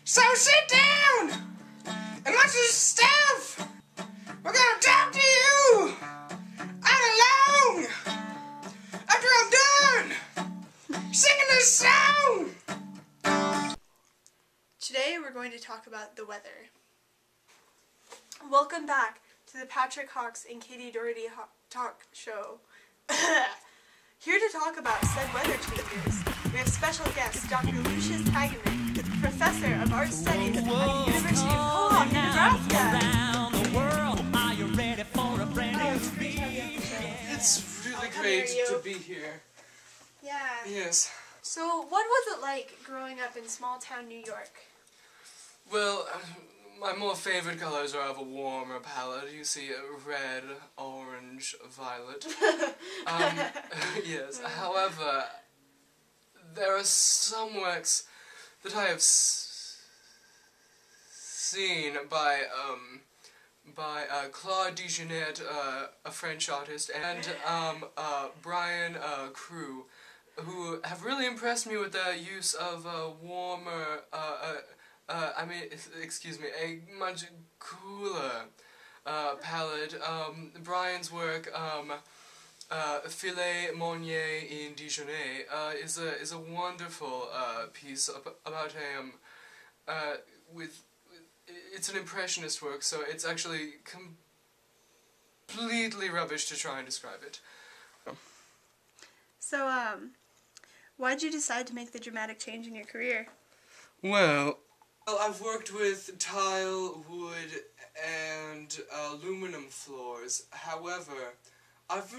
So sit down and watch this stuff. We're gonna talk to you all along after I'm done singing this song. Today we're going to talk about the weather. Welcome back to the Patrick Hawks and Katie Daugherty talk show. Here to talk about said weather changes, we have special guest Dr. Lucius Hageman, Professor of Art Studies at the University of Co-op in Nebraska. It's really great to be here. Yeah. Yes. So what was it like growing up in small town New York? Well, my more favorite colors are of a warmer palette. You see red, orange, violet. Yes. However, there are some works that I have seen by Claude Degenet, a French artist, and Brian Crew, who have really impressed me with the use of a warmer, a much cooler palette. Brian's work, Filet Monnier in Dijonais, is a wonderful piece about him. It's an impressionist work, so it's actually completely rubbish to try and describe it. So, why'd you decide to make the dramatic change in your career? Well, I've worked with tile, wood, and aluminum floors. However, I've...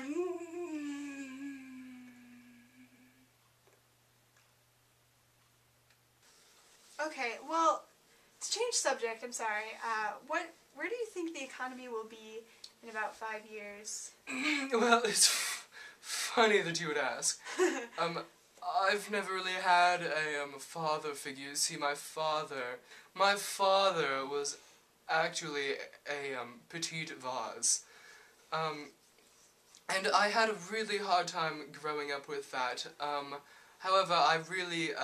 Okay, well, to change subject, I'm sorry, where do you think the economy will be in about 5 years? Well, it's funny that you would ask. I've never really had a father figure. See, my father was actually a petite vase. And I had a really hard time growing up with that. However, I really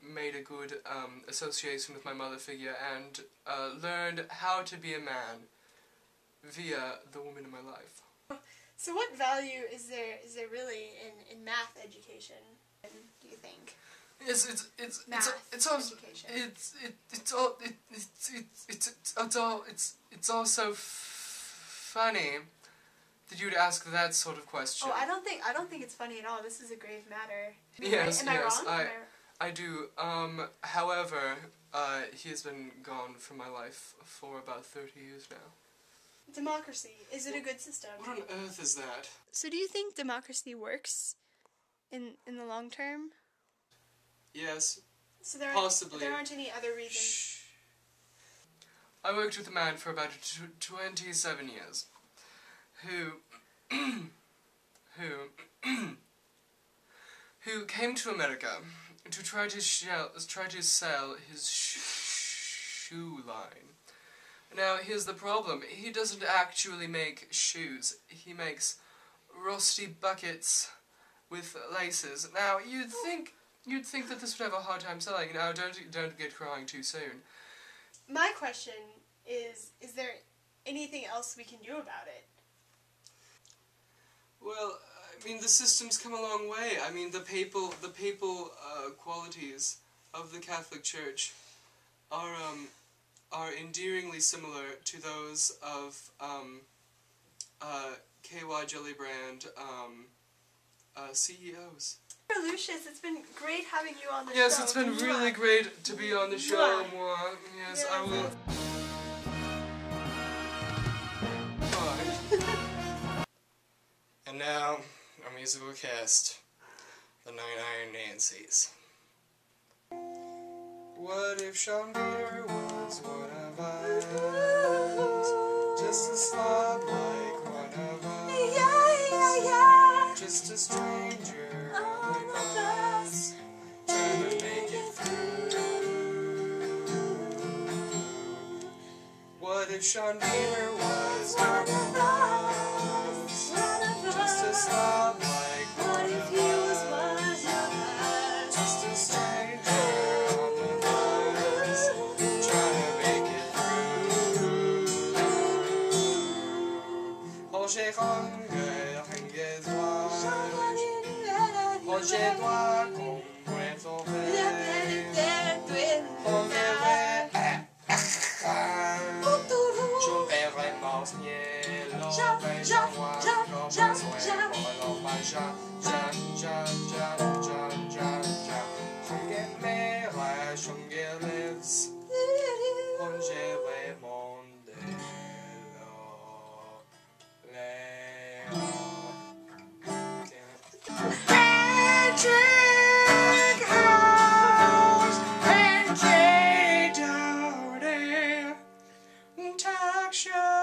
made a good association with my mother figure and learned how to be a man via the woman in my life. So what value is there really in math education, do you think? Yes, it's also funny that you'd ask that sort of question. Oh, I don't think it's funny at all. This is a grave matter. Yes, Am I wrong? I do. However, he has been gone from my life for about 30 years now. Democracy, is it a good system? What on earth is that? So do you think democracy works in the long term? Yes, so there possibly. There aren't any other reasons? Shh. I worked with a man for about 27 years, who came to America to try to sell his shoe line. Now, here's the problem. He doesn't actually make shoes. He makes rusty buckets with laces. Now, you'd think that this would have a hard time selling. Now, don't get crying too soon. My question is there anything else we can do about it? Well, I mean, the system's come a long way. I mean, the papal qualities of the Catholic Church are endearingly similar to those of KY Jellybrand CEOs. Lucius, it's been great having you on the show. Yes, it's been really great to be on the show. Yes, I will. Bye. And now, our musical cast, the Nine Iron Nancys. What if Sean Peter was one of us? Just a slob like one of us. Just a stranger on the bus, trying to make it through. What if Sean Peter was one of us? Just a slob like one of us. Just a stranger on the bus, j'ai toi con questo on verrait je verrai mon cielo bello guardo consuelo lo bacia Hungere Shungerives Hungere Mondello Magic House and Daugherty Talk Show